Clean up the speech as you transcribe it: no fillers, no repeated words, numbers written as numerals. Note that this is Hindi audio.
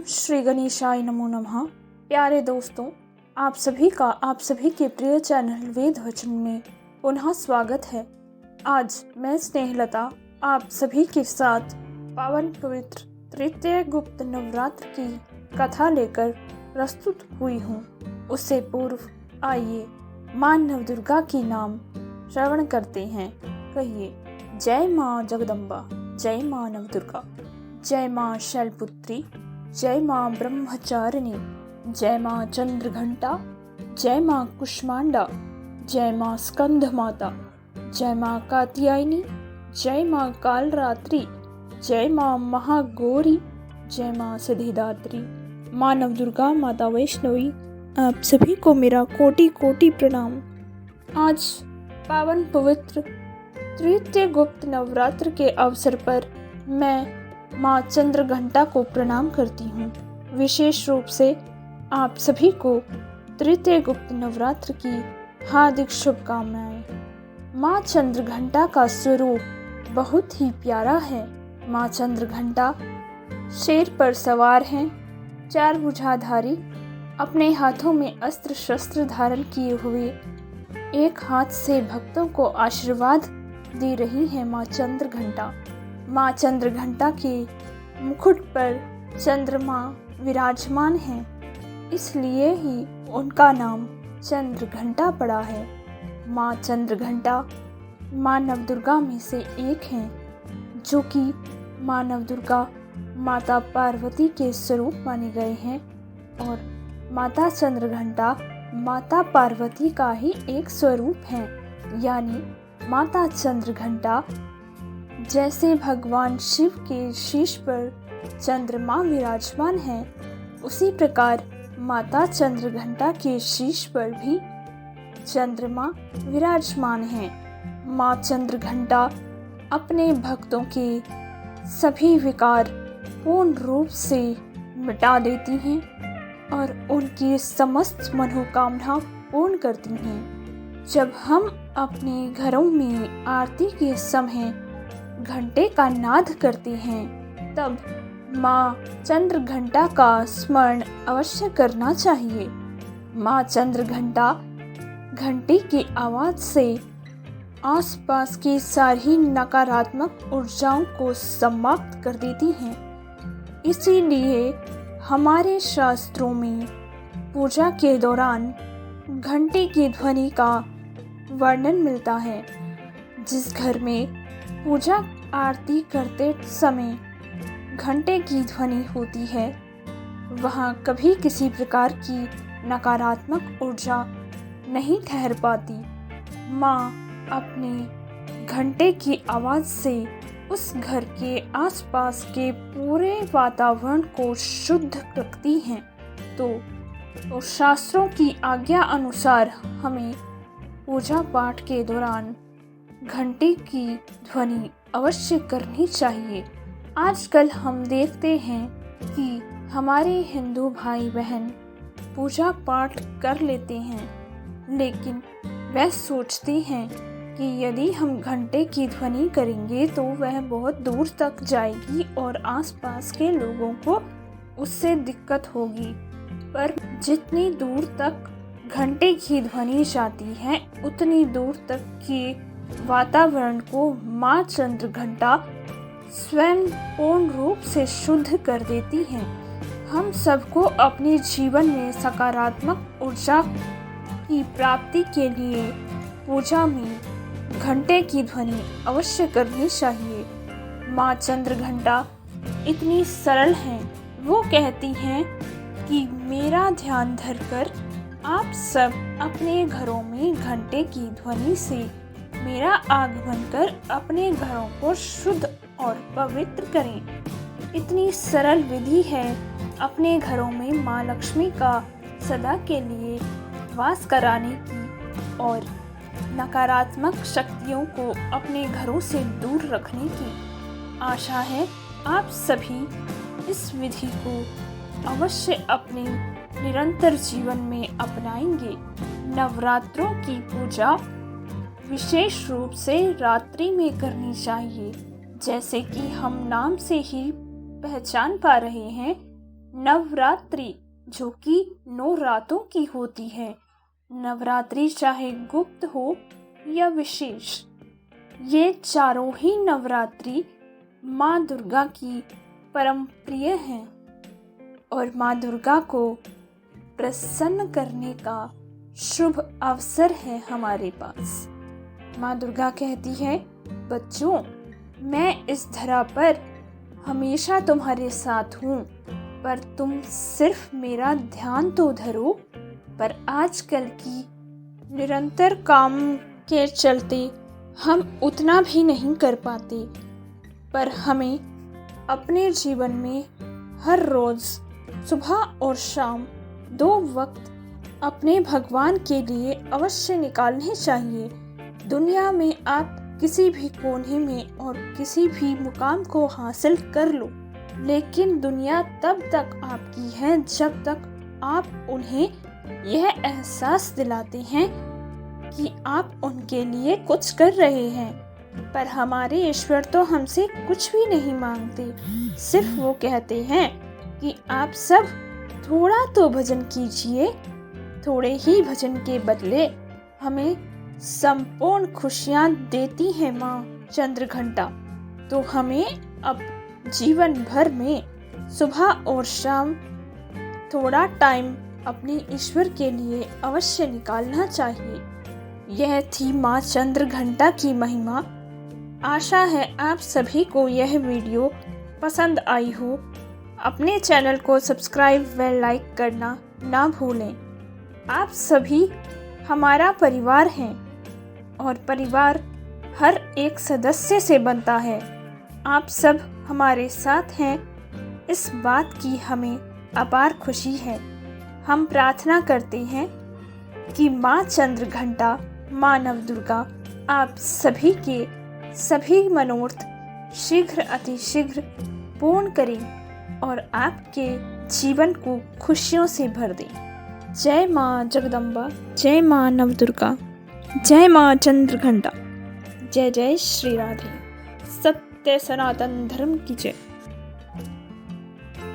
श्री गणेशाय नमो नमः। प्यारे दोस्तों, आप सभी के प्रिय चैनल वेद वचन में पुनः स्वागत है। आज मैं स्नेहलता आप सभी के साथ पावन पवित्र तृतीय गुप्त नवरात्र की कथा लेकर प्रस्तुत हुई हूँ। उससे पूर्व आइए माँ नवदुर्गा की नाम श्रवण करते हैं। कहिए, जय माँ जगदम्बा, जय माँ नवदुर्गा, जय माँ शैलपुत्री, जय माँ ब्रह्मचारिणी, जय माँ चंद्रघंटा, जय माँ कुष्मांडा, जय माँ स्कंद माता, जय माँ कात्यायनी, जय माँ कालरात्रि, जय माँ महागौरी, जय माँ सिद्धिदात्री। माँ नवदुर्गा, माता वैष्णवी, आप सभी को मेरा कोटि कोटि प्रणाम। आज पावन पवित्र तृतीय गुप्त नवरात्र के अवसर पर मैं माँ चंद्रघंटा को प्रणाम करती हूँ। विशेष रूप से आप सभी को तृतीय गुप्त नवरात्र की हार्दिक शुभकामनाएं। माँ चंद्रघंटा का स्वरूप बहुत ही प्यारा है। माँ चंद्रघंटा शेर पर सवार हैं, 4 भुजाधारी, अपने हाथों में अस्त्र शस्त्र धारण किए हुए एक हाथ से भक्तों को आशीर्वाद दे रही है माँ चंद्रघंटा। माँ चंद्रघंटा के मुकुट पर चंद्रमा विराजमान हैं, इसलिए ही उनका नाम चंद्रघंटा पड़ा है। माँ चंद्रघंटा माँ नवदुर्गा में से एक हैं, जो कि माँ नवदुर्गा माता पार्वती के स्वरूप माने गए हैं और माता चंद्रघंटा माता पार्वती का ही एक स्वरूप है। यानी माता चंद्रघंटा जैसे भगवान शिव के शीश पर चंद्रमा विराजमान है, उसी प्रकार माता चंद्रघंटा के शीश पर भी चंद्रमा विराजमान है। माँ चंद्रघंटा अपने भक्तों के सभी विकार पूर्ण रूप से मिटा देती हैं और उनकी समस्त मनोकामना पूर्ण करती हैं। जब हम अपने घरों में आरती के समय घंटे का नाद करते हैं, तब माँ चंद्रघंटा का स्मरण अवश्य करना चाहिए। माँ चंद्रघंटा घंटी की आवाज से आसपास की सारी नकारात्मक ऊर्जाओं को समाप्त कर देती हैं। इसीलिए हमारे शास्त्रों में पूजा के दौरान घंटी की ध्वनि का वर्णन मिलता है। जिस घर में पूजा आरती करते समय घंटे की ध्वनि होती है, वहाँ कभी किसी प्रकार की नकारात्मक ऊर्जा नहीं ठहर पाती। माँ अपने घंटे की आवाज़ से उस घर के आसपास के पूरे वातावरण को शुद्ध रखती हैं। तो शास्त्रों की आज्ञा अनुसार हमें पूजा पाठ के दौरान घंटी की ध्वनि अवश्य करनी चाहिए। आजकल हम देखते हैं कि हमारे हिंदू भाई बहन पूजा पाठ कर लेते हैं, लेकिन वह सोचते हैं कि यदि हम घंटे की ध्वनि करेंगे तो वह बहुत दूर तक जाएगी और आसपास के लोगों को उससे दिक्कत होगी। पर जितनी दूर तक घंटे की ध्वनि जाती है, उतनी दूर तक की वातावरण को माँ चंद्रघंटा स्वयं पूर्ण रूप से शुद्ध कर देती हैं। हम सबको अपने जीवन में सकारात्मक ऊर्जा की प्राप्ति के लिए पूजा में घंटे की ध्वनि अवश्य करनी चाहिए। माँ चंद्रघंटा इतनी सरल हैं, वो कहती हैं कि मेरा ध्यान धरकर आप सब अपने घरों में घंटे की ध्वनि से मेरा आगमन कर अपने घरों को शुद्ध और पवित्र करें। इतनी सरल विधि है अपने घरों में माँ लक्ष्मी का सदा के लिए वास कराने की और नकारात्मक शक्तियों को अपने घरों से दूर रखने की। आशा है आप सभी इस विधि को अवश्य अपने निरंतर जीवन में अपनाएंगे। नवरात्रों की पूजा विशेष रूप से रात्रि में करनी चाहिए। जैसे कि हम नाम से ही पहचान पा रहे हैं, नवरात्रि जो कि 9 रातों की होती है। नवरात्रि चाहे गुप्त हो या विशेष, ये चारों ही नवरात्रि माँ दुर्गा की परम प्रिय हैं और माँ दुर्गा को प्रसन्न करने का शुभ अवसर है हमारे पास। माँ दुर्गा कहती है, बच्चों, मैं इस धरा पर हमेशा तुम्हारे साथ हूँ, पर तुम सिर्फ मेरा ध्यान तो धरो। पर आजकल की निरंतर काम के चलते हम उतना भी नहीं कर पाते, पर हमें अपने जीवन में हर रोज़ सुबह और शाम 2 वक्त अपने भगवान के लिए अवश्य निकालने चाहिए। दुनिया में आप किसी भी कोने में और किसी भी मुकाम को हासिल कर लो, लेकिन दुनिया तब तक आपकी है जब तक आप उन्हें यह एहसास दिलाते हैं कि आप उनके लिए कुछ कर रहे हैं। पर हमारे ईश्वर तो हमसे कुछ भी नहीं मांगते, सिर्फ वो कहते हैं कि आप सब थोड़ा तो भजन कीजिए। थोड़े ही भजन के बदले हमें संपूर्ण खुशियाँ देती है माँ चंद्रघंटा। तो हमें अब जीवन भर में सुबह और शाम थोड़ा टाइम अपने ईश्वर के लिए अवश्य निकालना चाहिए। यह थी माँ चंद्रघंटा की महिमा। आशा है आप सभी को यह वीडियो पसंद आई हो। अपने चैनल को सब्सक्राइब व लाइक करना ना भूलें। आप सभी हमारा परिवार हैं और परिवार हर एक सदस्य से बनता है। आप सब हमारे साथ हैं, इस बात की हमें अपार खुशी है। हम प्रार्थना करते हैं कि माँ चंद्रघंटा, माँ नवदुर्गा आप सभी के सभी मनोरथ शीघ्र अतिशीघ्र पूर्ण करें और आपके जीवन को खुशियों से भर दें। जय माँ जगदम्बा, जय माँ नवदुर्गा, जय माँ चंद्रघंटा, जय जय श्री राधे। सत्य सनातन धर्म की जय।